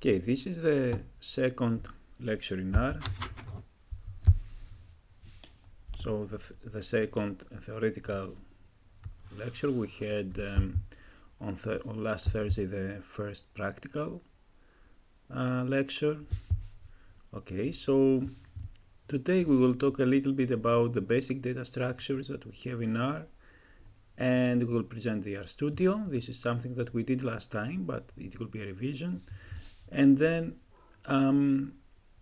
Okay, this is the second lecture in R. So the second theoretical lecture we had on last Thursday, the first practical lecture. Okay, so today we will talk a little bit about the basic data structures that we have in R, and we will present the RStudio. This is something that we did last time, but it will be a revision. And then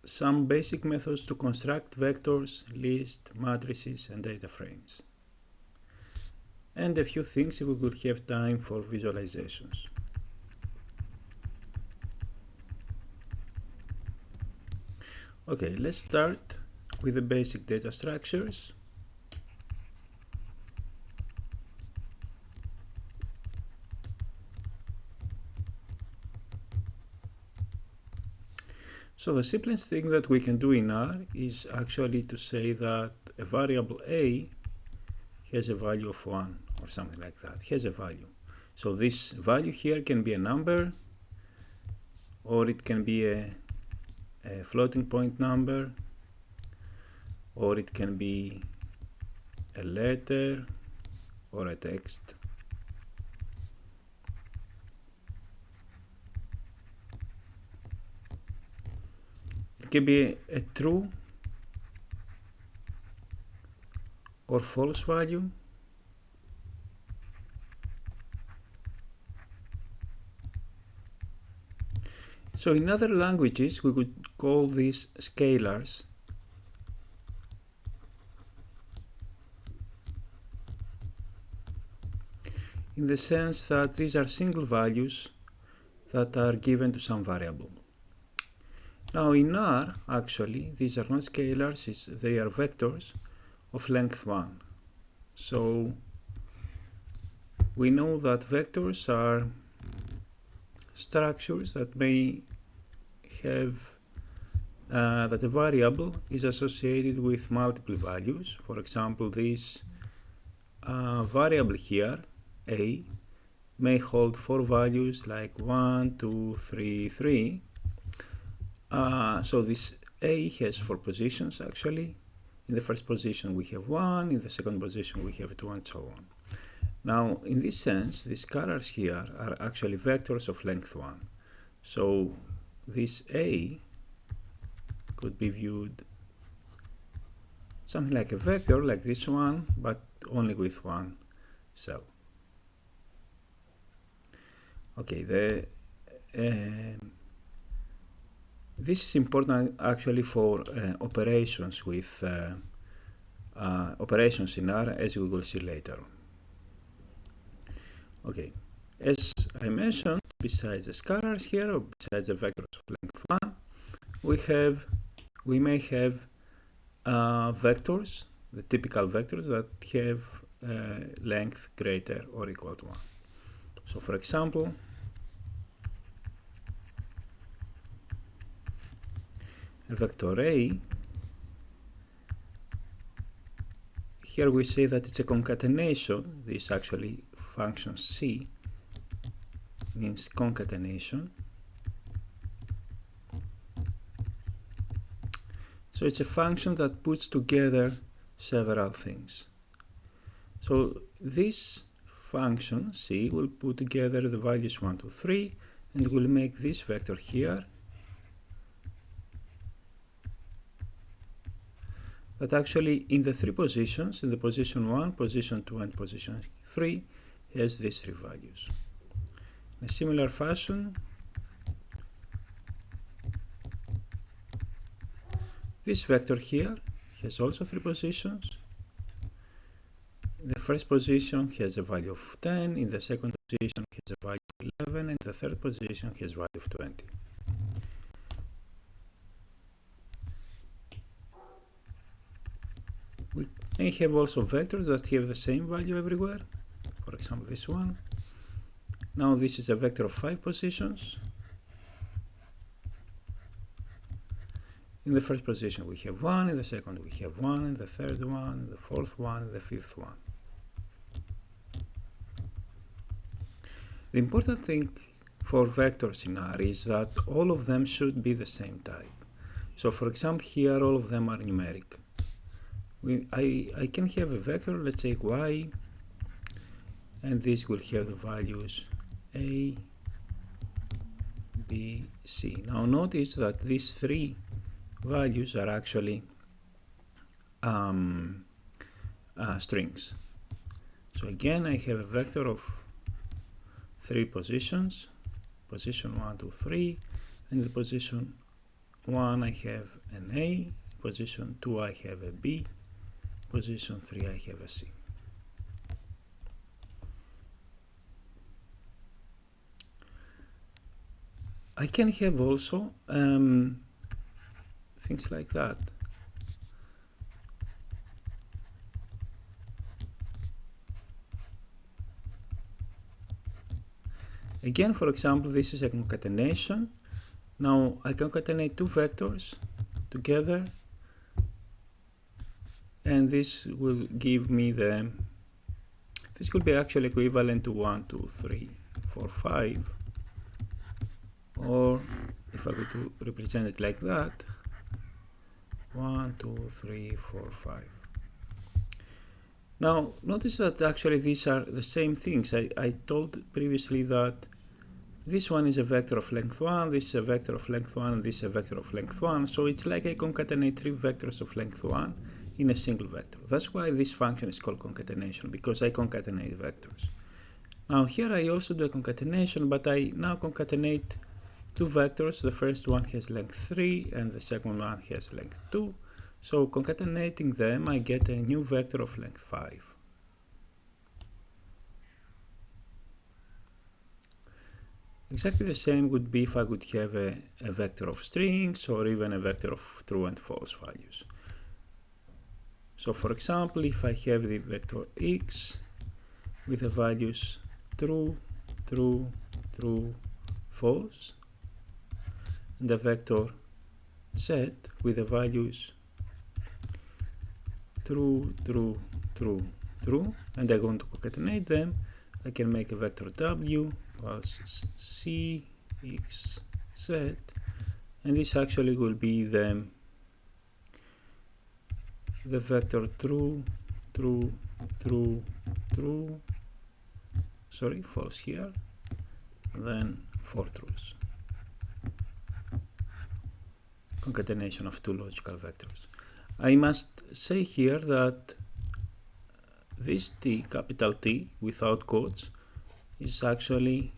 some basic methods to construct vectors, lists, matrices, and data frames. And a few things if we will have time for visualizations. Okay, let's start with the basic data structures. So the simplest thing that we can do in R is actually to say that a variable A has a value of 1 or something like that, has a value. So this value here can be a number, or it can be a floating point number, or it can be a letter or a text. It can be a true or false value. So in other languages we could call these scalars. In the sense that these are single values that are given to some variable. Now in R, actually, these are not scalars, they are vectors of length 1. So we know that vectors are structures that may have that a variable is associated with multiple values. For example, this variable here, A, may hold 4 values like 1, 2, 3, 3. So this A has 4 positions actually. In the first position we have 1, in the second position we have 2, and so on. Now in this sense, these scalars here are actually vectors of length 1. So this A could be viewed something like a vector, like this one, but only with one cell. Okay, this is important actually for operations with operations in R, as we will see later. Okay, as I mentioned, besides the scalars here, or besides the vectors of length 1, we may have vectors, the typical vectors that have length greater or equal to 1. So for example, a vector A, here we say that it's a concatenation. This actually function C means concatenation. So it's a function that puts together several things. So this function C will put together the values 1, 2, 3, and will make this vector here that actually in the 3 positions, in the position 1, position 2, and position 3, has these 3 values. In a similar fashion, this vector here has also 3 positions. In the first position has a value of 10, in the second position has a value of 11, and the third position has a value of 20. We may have also vectors that have the same value everywhere. For example, this one. Now this is a vector of 5 positions. In the first position we have 1, in the second we have 1, in the third one, in the fourth one, in the fifth one. The important thing for vectors in R is that all of them should be the same type. So for example, here all of them are numeric. I can have a vector, let's take y, and this will have the values a, b, c. Now notice that these three values are actually strings. So again, I have a vector of 3 positions, position 1, 2, 3, and in position 1 I have an A, position 2 I have a B, position 3 I have a C. I can have also things like that. Again, for example, this is a concatenation. Now I concatenate two vectors together, and this will give me this could be actually equivalent to 1, 2, 3, 4, 5, or if I were to represent it like that, 1, 2, 3, 4, 5. Now notice that actually these are the same things. I told previously that this one is a vector of length 1, this is a vector of length 1, and this is a vector of length 1. So it's like I concatenate 3 vectors of length 1 in a single vector. That's why this function is called concatenation, because I concatenate vectors. Now here I also do a concatenation, but I now concatenate 2 vectors. The first one has length 3 and the second one has length 2. So concatenating them, I get a new vector of length 5. Exactly the same would be if I would have a vector of strings or even a vector of true and false values. So for example, if I have the vector x with the values true, true, true, false, and the vector z with the values true, true, true, true, and I want to concatenate them, I can make a vector w equals c x z, and this actually will be the vector true, true, true, true, sorry, false here, then 4 truths. Concatenation of 2 logical vectors. I must say here that this T, capital T, without quotes, is actually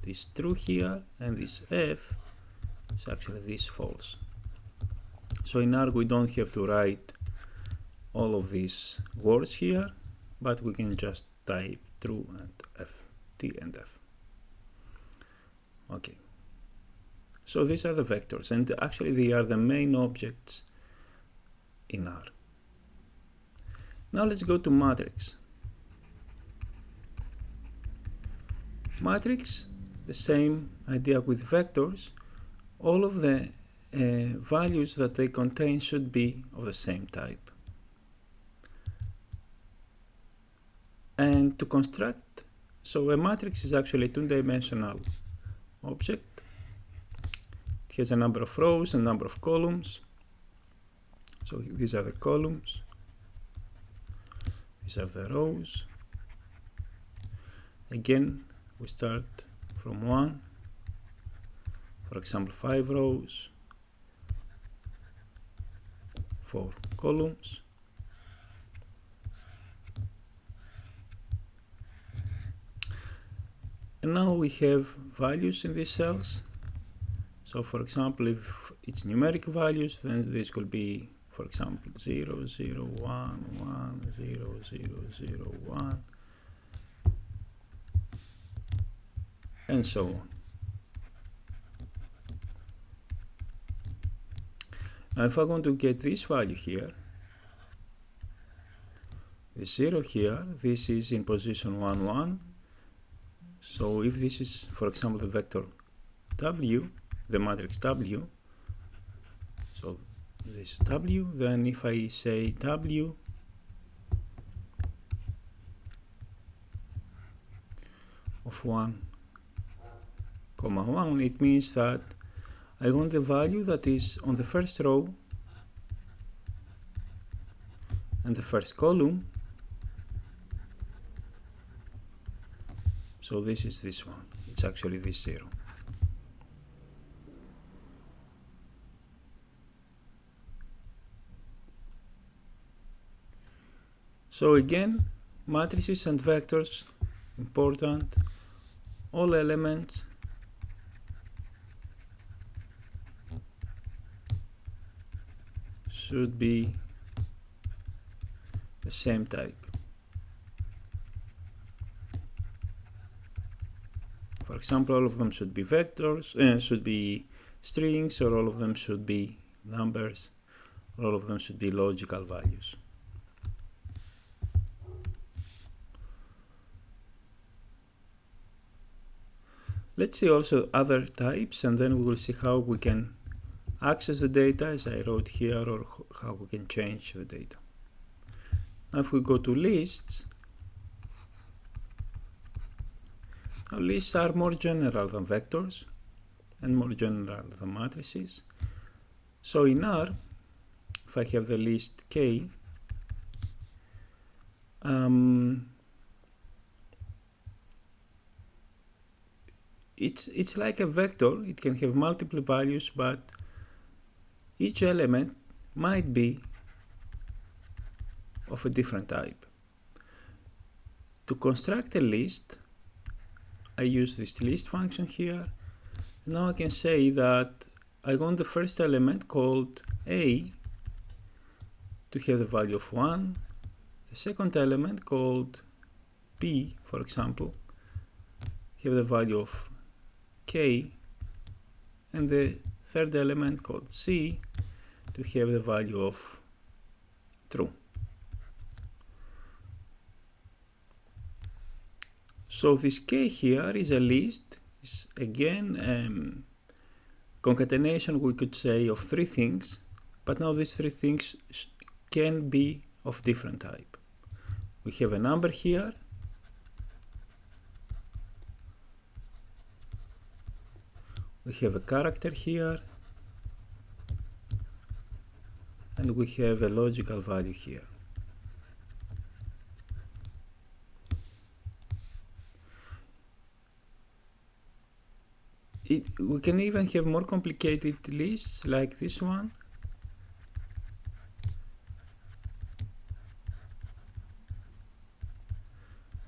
this true here, and this F is actually this false. So in R we don't have to write all of these words here, but we can just type true and F, T and F. Okay. So these are the vectors, and actually they are the main objects in R. Now let's go to matrix. Matrix, the same idea with vectors. All of the values that they contain should be of the same type. And to construct, so a matrix is actually a two-dimensional object. It has a number of rows and a number of columns. So these are the columns, these are the rows. Again, we start from 1, for example 5 rows, 4 columns, and now we have values in these cells. So for example, if it's numeric values, then this could be, for example, 0, 0, 1, 1, 0, 0, 0, 1, and so on. Now if I want to get this value here, the 0 here, this is in position 1, 1. So if this is, for example, the vector W, the matrix W, so this W, then if I say W of 1, comma 1, it means that I want the value that is on the first row and the first column. So this is this one. It's actually this 0. So again, matrices and vectors, important. All elements should be the same type. For example, all of them should be vectors, should be strings, or all of them should be numbers, or all of them should be logical values. Let's see also other types, and then we will see how we can access the data as I wrote here, or how we can change the data. Now if we go to lists, now lists are more general than vectors and more general than matrices. So in R, if I have the list K, it's like a vector. It can have multiple values, but each element might be of a different type. To construct a list, I use this list function here. Now I can say that I want the first element called A to have the value of 1, the second element called B, for example, have the value of K, and the third element called C to have the value of true. So this K here is a list, is again concatenation, we could say, of 3 things, but now these 3 things can be of different type. We have a number here, we have a character here, and we have a logical value here. We can even have more complicated lists like this one.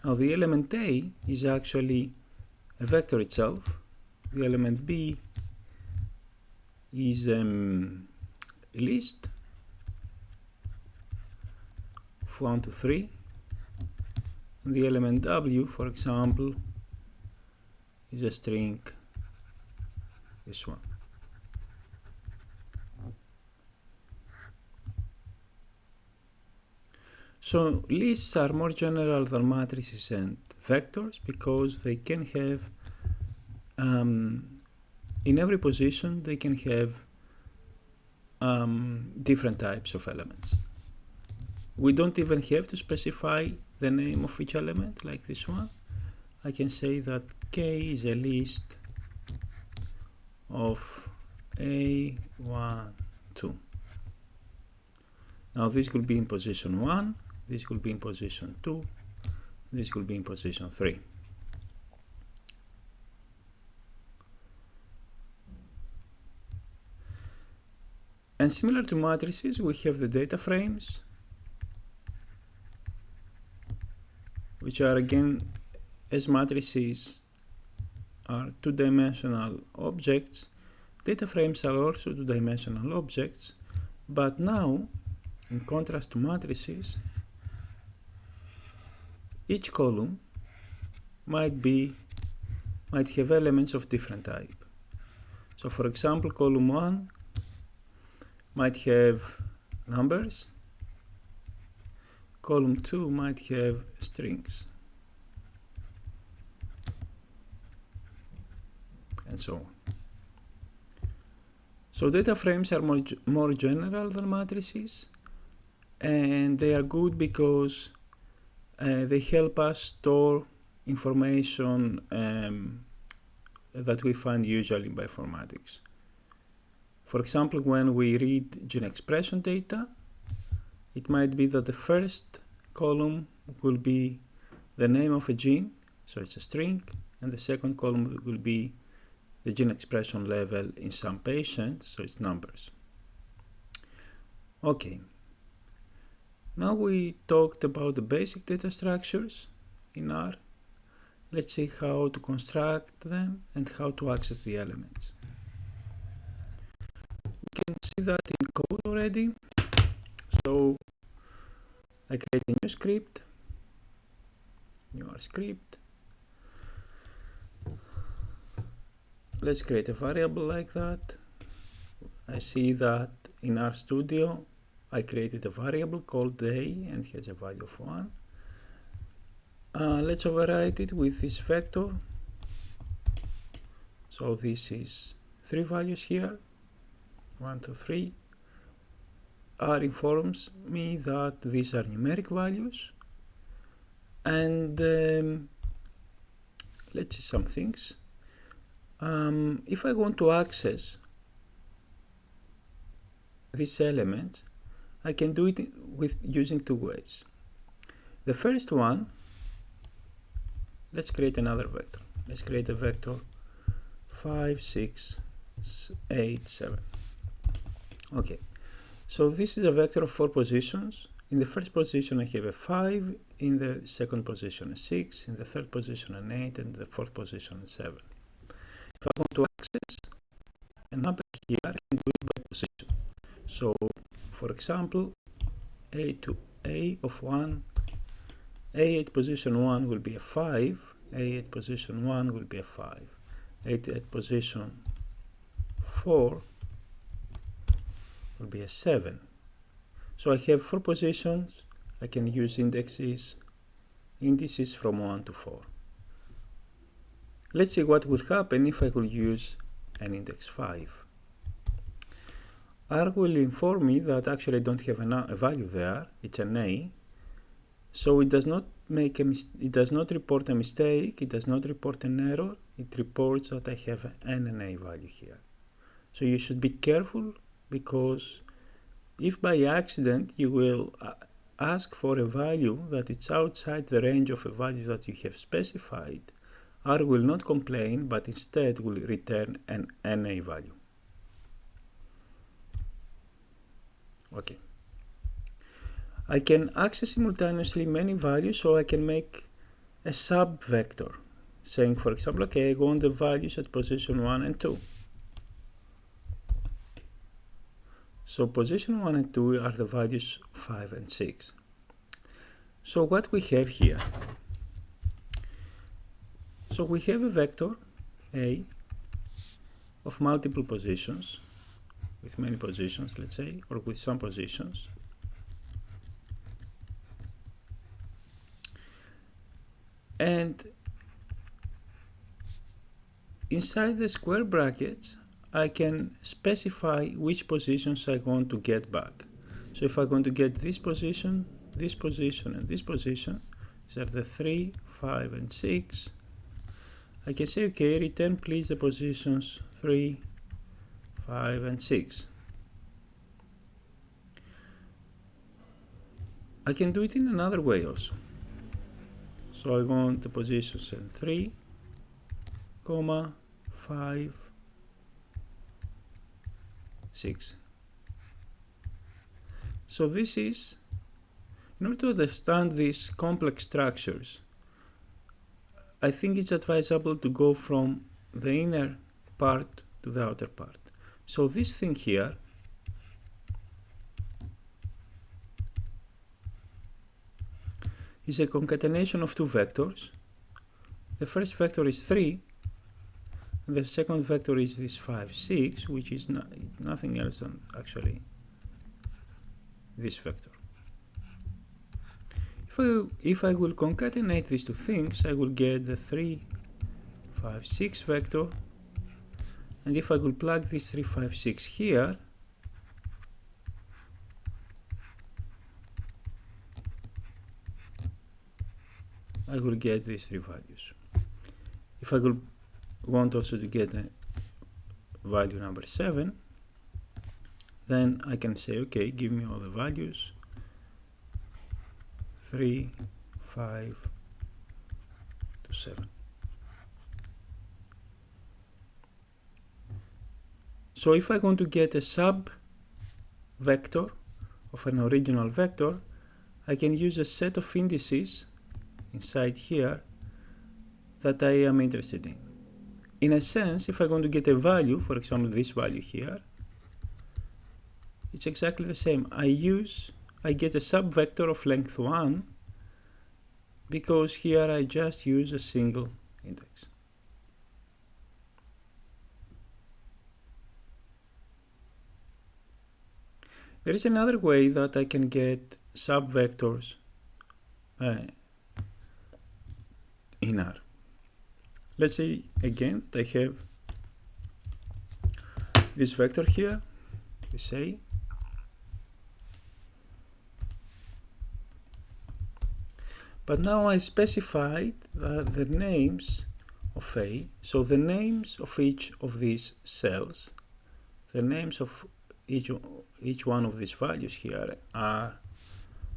Now the element A is actually a vector itself. The element B is a list of 1 to 3. And the element W, for example, is a string, this one. So lists are more general than matrices and vectors because they can have, in every position, they can have different types of elements. We don't even have to specify the name of each element like this one. I can say that K is a list of A1, 2. Now this could be in position 1, this could be in position 2, this could be in position 3. And similar to matrices, we have the data frames, which are again, as matrices are two-dimensional objects, data frames are also two-dimensional objects, but now, in contrast to matrices, each column might have elements of different type. So for example, column 1 might have numbers, column 2 might have strings, and so on. So data frames are more general than matrices, and they are good because they help us store information that we find usually in bioinformatics. For example, when we read gene expression data, it might be that the first column will be the name of a gene, so it's a string, and the second column will be the gene expression level in some patient, so it's numbers. Okay, now we talked about the basic data structures in R. Let's see how to construct them and how to access the elements. We can see that in code already. So I create a new script, new R script. Let's create a variable like that. I see that in RStudio I created a variable called day and it has a value of 1. Let's overwrite it with this vector. So this is 3 values here, 1, 2, 3. R informs me that these are numeric values. And let's see some things. If I want to access these elements, I can do it using 2 ways. The first one, let's create another vector. Let's create a vector 5, 6, 8, 7. Okay, so this is a vector of 4 positions. In the first position I have a 5, in the second position a 6, in the third position an 8, and the fourth position a 7. If I want to access a number here, I can do it by position. So, for example, A of 1, A8 position 1 will be a 5, A8 position 1 will be a 5, A8 position 4 will be a 7. So I have 4 positions. I can use indices from 1 to 4. Let's see what will happen if I will use an index 5. R will inform me that actually I don't have a value there, it's an A, so it does not report a mistake, it does not report an error, it reports that I have an NA value here. So you should be careful, because if by accident you will ask for a value that is outside the range of a value that you have specified, R will not complain, but instead will return an NA value. Okay. I can access simultaneously many values, so I can make a sub-vector, saying, for example, okay, I want the values at position 1 and 2. So position 1 and 2 are the values 5 and 6. So what we have here? So we have a vector A of multiple positions, with many positions, let's say, or with some positions. And inside the square brackets, I can specify which positions I want to get back. So if I want to get this position, and this position, these are the 3, 5, and 6, I can say, okay, return please the positions 3, 5, and 6. I can do it in another way also. So I want the positions in 3, 5, 6. So this is, in order to understand these complex structures, I think it's advisable to go from the inner part to the outer part. So this thing here is a concatenation of 2 vectors. The first vector is 3, and the second vector is this 5, 6, which is nothing else than actually this vector. If I will concatenate these 2 things, I will get the 3, 5, 6 vector, and if I will plug this 3, 5, 6 here, I will get these 3 values. If I will want also to get a value number 7, then I can say, okay, give me all the values 3, 5 to 7. So if I want to get a sub vector of an original vector, I can use a set of indices inside here that I am interested in. In a sense, if I want to get a value, for example this value here, it's exactly the same. I get a subvector of length 1 because here I just use a single index. There is another way that I can get subvectors in R. Let's say again that I have this vector here, this A, but now I specified the names of A, so the names of each of these cells, the names of each one of these values here are,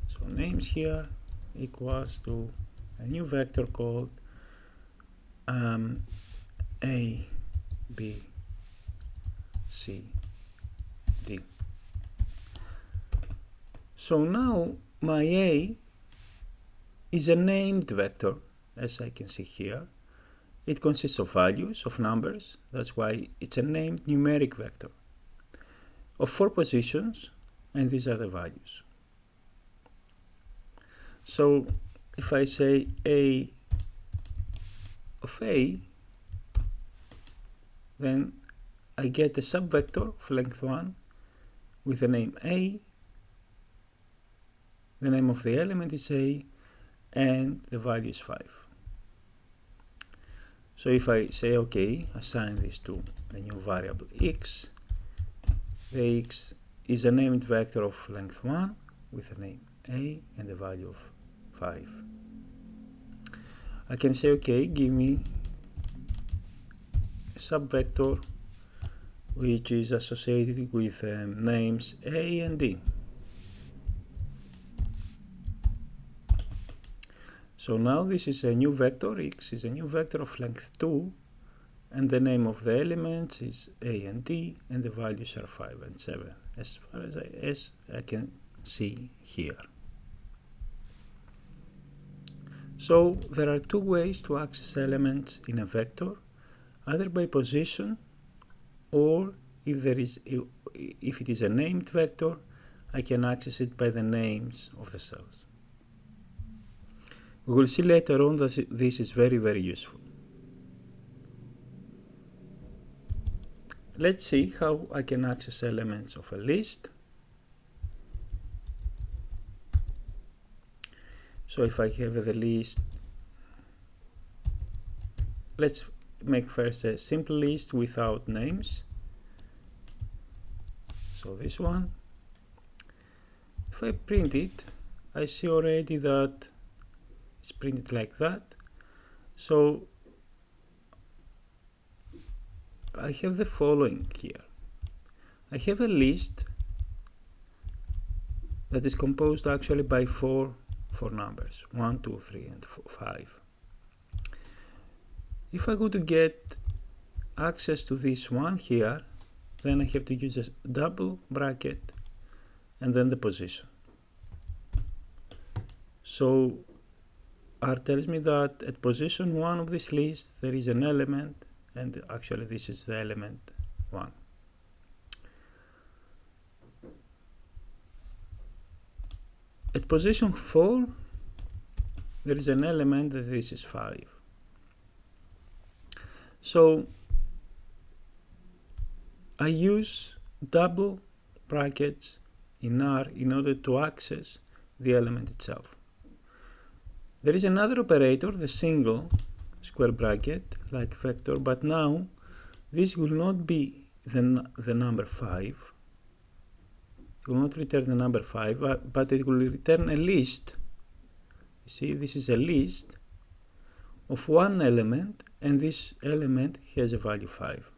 so names here equals to a new vector called A, B, C, D. So now my A is a named vector, as I can see here. It consists of values, of numbers, that's why it's a named numeric vector, of 4 positions, and these are the values. So if I say A of A, then I get a subvector of length 1 with the name A, the name of the element is A, and the value is 5. So if I say, okay, assign this to a new variable x, the x is a named vector of length 1 with the name A and the value of 5. I can say, okay, give me a subvector which is associated with names A and D. So now this is a new vector, x is a new vector of length 2, and the name of the elements is A and D, and the values are 5 and 7, as far as I can see here. So there are 2 ways to access elements in a vector, either by position, or if it is a named vector, I can access it by the names of the cells. We will see later on that this is very, very useful. Let's see how I can access elements of a list. So if I have the list, let's make first a simple list without names. So this one. If I print it, I see already that it's printed like that. So I have the following here. I have a list that is composed actually by four numbers, 1, 2, 3, and 5. If I go to get access to this one here, then I have to use a double bracket and then the position. So R tells me that at position 1 of this list there is an element, and actually this is the element 1. At position 4 there is an element that this is 5. So I use double brackets in R in order to access the element itself. There is another operator, the single square bracket, like vector, but now this will not be the number 5. It will not return the number 5, but it will return a list. You see, this is a list of one element, and this element has a value 5.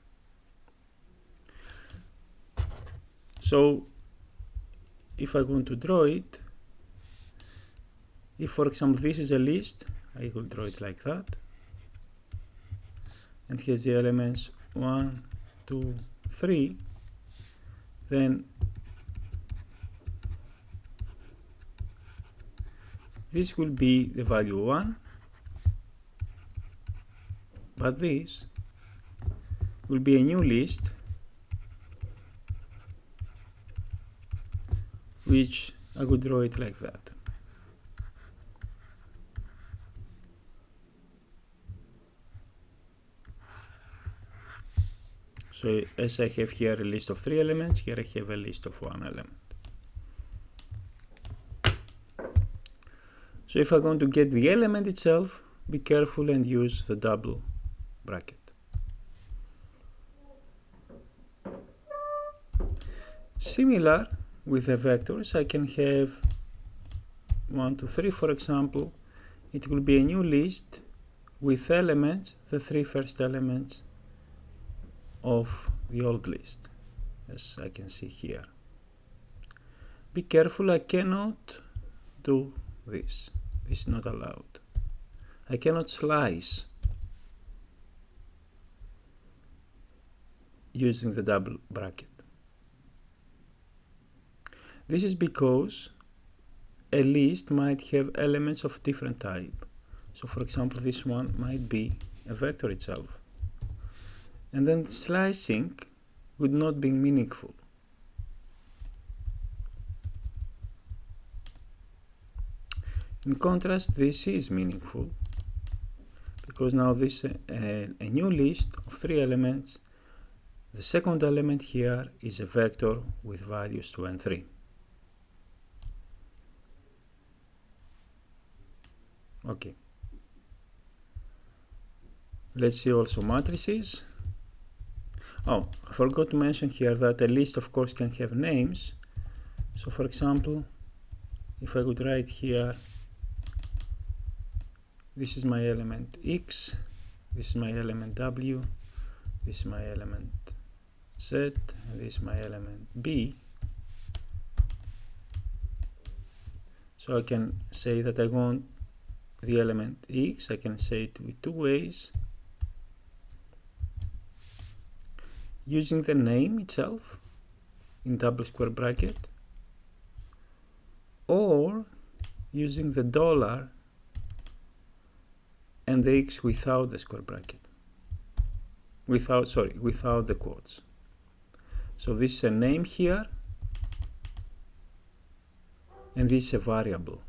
So if I want to draw it, if for example this is a list, I will draw it like that, and has the elements 1, 2, 3, then this will be the value 1, but this will be a new list which I would draw it like that. So as I have here a list of 3 elements, here I have a list of 1 element. So if I want to get the element itself, be careful and use the double bracket. Similar with the vectors, I can have 1, 2, 3, for example. It will be a new list with elements, the 3 first elements of the old list, as I can see here. Be careful, I cannot do this. This is not allowed. I cannot slice using the double bracket. This is because a list might have elements of different type. So for example, this one might be a vector itself. And then slicing would not be meaningful. In contrast, this is meaningful because now this is a new list of 3 elements. The second element here is a vector with values 2 and 3. Okay. Let's see also matrices. Oh, I forgot to mention here that a list of course can have names. So for example, if I would write here, this is my element X, this is my element W, this is my element Z, and this is my element B. So I can say that I want the element X, I can say it with 2 ways. Using the name itself in double square bracket, or using the dollar and the X without the square bracket, without the quotes. So this is a name here, and this is a variable.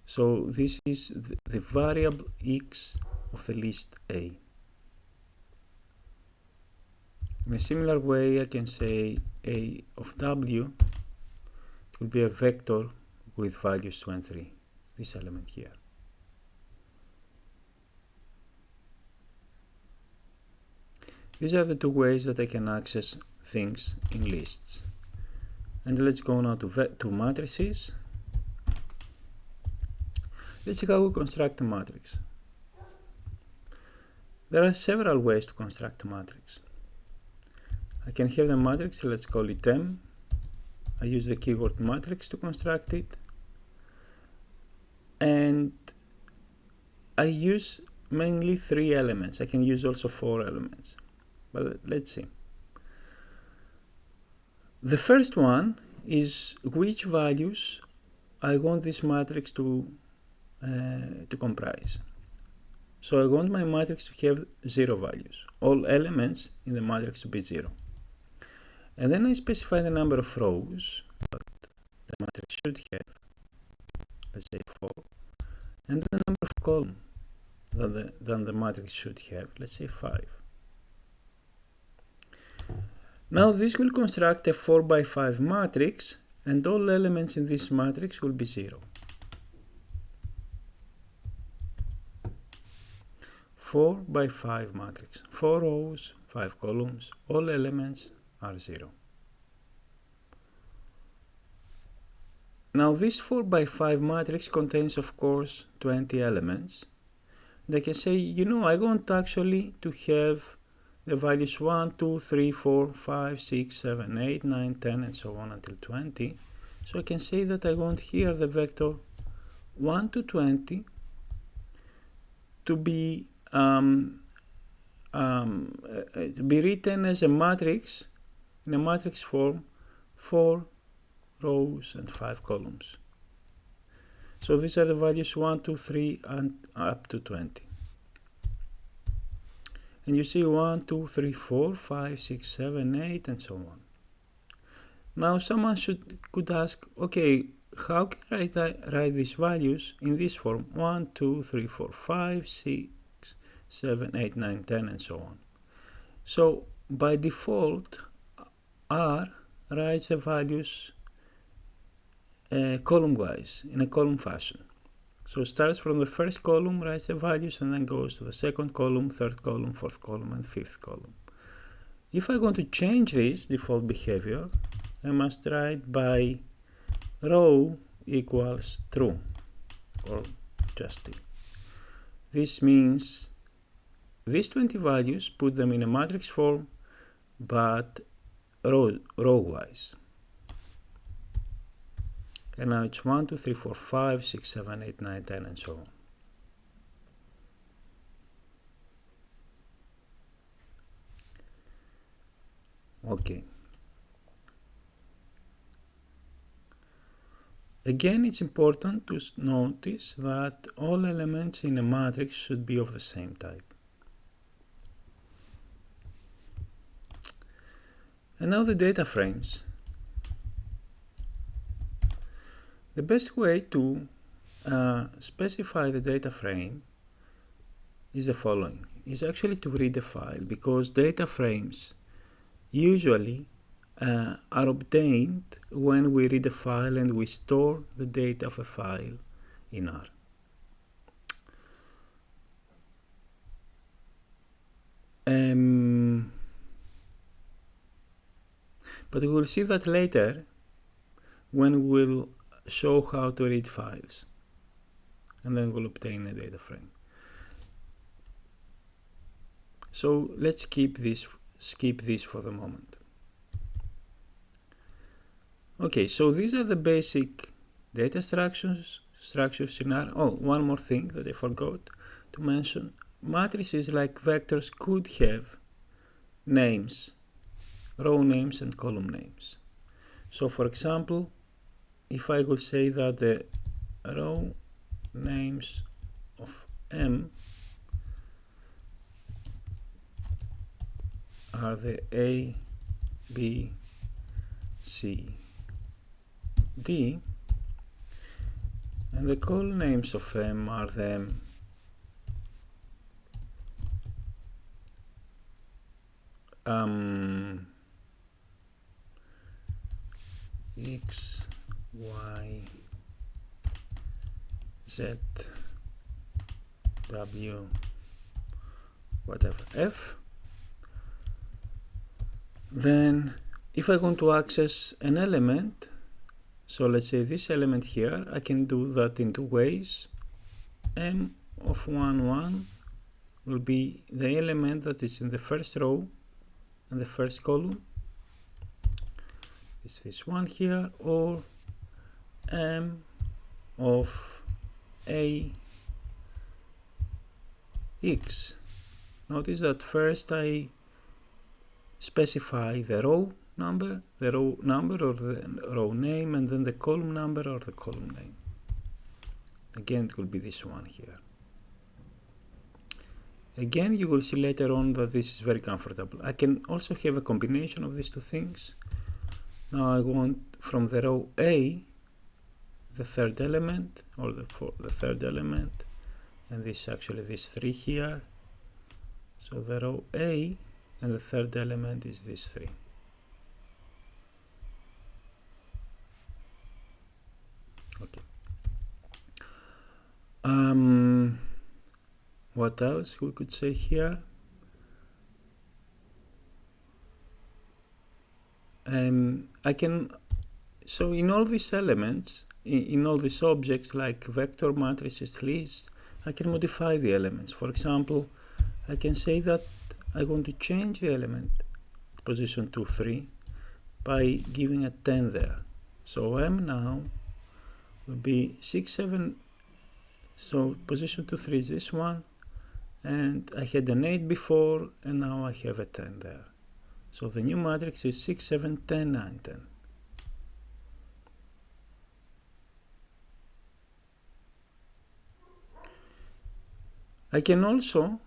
So this is the variable X of the list A. In a similar way, I can say A of W, it will be a vector with values 2 and 3, this element here. These are the 2 ways that I can access things in lists. And let's go now to matrices. Let's see how we construct a matrix. There are several ways to construct a matrix. I can have the matrix, let's call it M. I use the keyword matrix to construct it. And I use mainly 3 elements. I can use also 4 elements. But let's see. The first one is which values I want this matrix to comprise. So I want my matrix to have 0 values. All elements in the matrix to be 0. And then I specify the number of rows that the matrix should have, let's say 4, and the number of columns that the matrix should have, let's say 5. Now this will construct a 4 by 5 matrix, and all elements in this matrix will be 0. 4 by 5 matrix, 4 rows, 5 columns, all elements are 0. Now this 4x5 matrix contains, of course, 20 elements. And I can say, you know, I want actually to have the values 1, 2, 3, 4, 5, 6, 7, 8, 9, 10, and so on until 20. So I can say that I want here the vector 1 to 20 to be written as a matrix, in a matrix form, 4 rows and 5 columns. So these are the values 1, 2, 3, and up to 20. And you see 1, 2, 3, 4, 5, 6, 7, 8, and so on. Now someone could ask, okay, how can I write these values in this form? 1, 2, 3, 4, 5, 6, 7, 8, 9, 10, and so on. So by default, R writes the values column-wise, in a column fashion. So it starts from the first column, writes the values, and then goes to the second column, third column, fourth column, and fifth column. If I want to change this default behavior, I must write by row equals true, or just T. This means these 20 values, put them in a matrix form, but row-wise. And now it's 1, 2, 3, 4, 5, 6, 7, 8, 9, 10, and so on. Okay. Again, it's important to notice that all elements in a matrix should be of the same type. And now the data frames. The best way to specify the data frame is the following. Is actually to read the file, because data frames usually are obtained when we read a file and we store the data of a file in R. But we will see that later when we'll show how to read files, and then we'll obtain a data frame. So let's skip this for the moment. Okay, so these are the basic data structures in R. Oh, one more thing that I forgot to mention. Matrices like vectors could have names, row names and column names. So for example, if I could say that the row names of M are the A, B, C, D, and the column names of M are the X, Y, Z, W, whatever, F. Then if I want to access an element, so let's say this element here, I can do that in two ways. M of 1, 1 will be the element that is in the first row and the first column. It's this one here, or M of A X. Notice that first I specify the row number or the row name, and then the column number or the column name. Again, it will be this one here. Again, you will see later on that this is very comfortable. I can also have a combination of these two things. Now I want from the row A the third element, or the third element, and this actually this 3 here. So the row A and the third element is this 3. Okay. What else we could say here? I can, so in all these elements, in all these objects like vector, matrices, lists, I can modify the elements. For example, I can say that I want to change the element position 2, 3 by giving a 10 there. So M now will be 6, 7, so position 2, 3 is this one, and I had an 8 before, and now I have a 10 there. So the new matrix is 6, 7, 10, 9, 10. I can also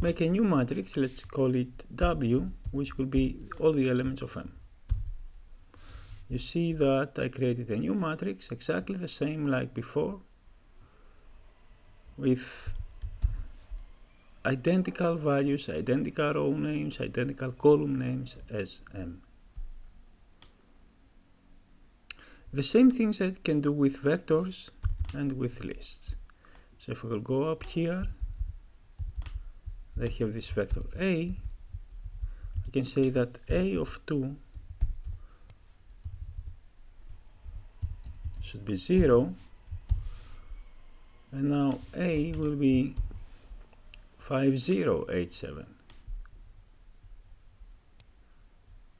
make a new matrix, let's call it W, which will be all the elements of M. You see that I created a new matrix, exactly the same like before, with identical values, identical row names, identical column names as M. The same things I can do with vectors and with lists. So if I will go up here, they have this vector A. I can say that A of 2 should be 0, and now A will be 5087.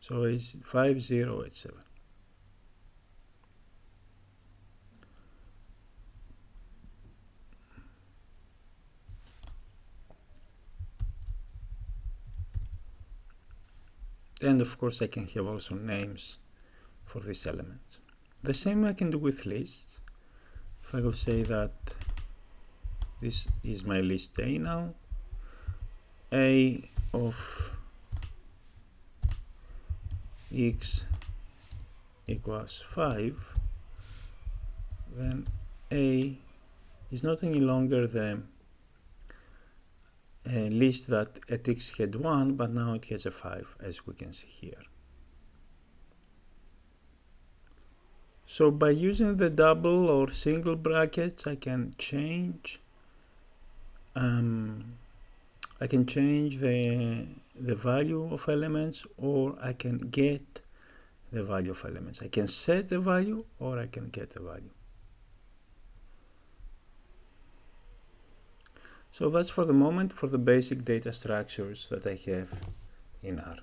So it's 5087. And of course I can have also names for these elements. The same I can do with lists. If I will say that this is my list A now, A of x equals 5, then A is not any longer the list that at x had 1, but now it has a 5, as we can see here. So by using the double or single brackets, I can change the value of elements, or I can get the value of elements. I can set the value, or I can get the value. So that's for the moment for the basic data structures that I have in R.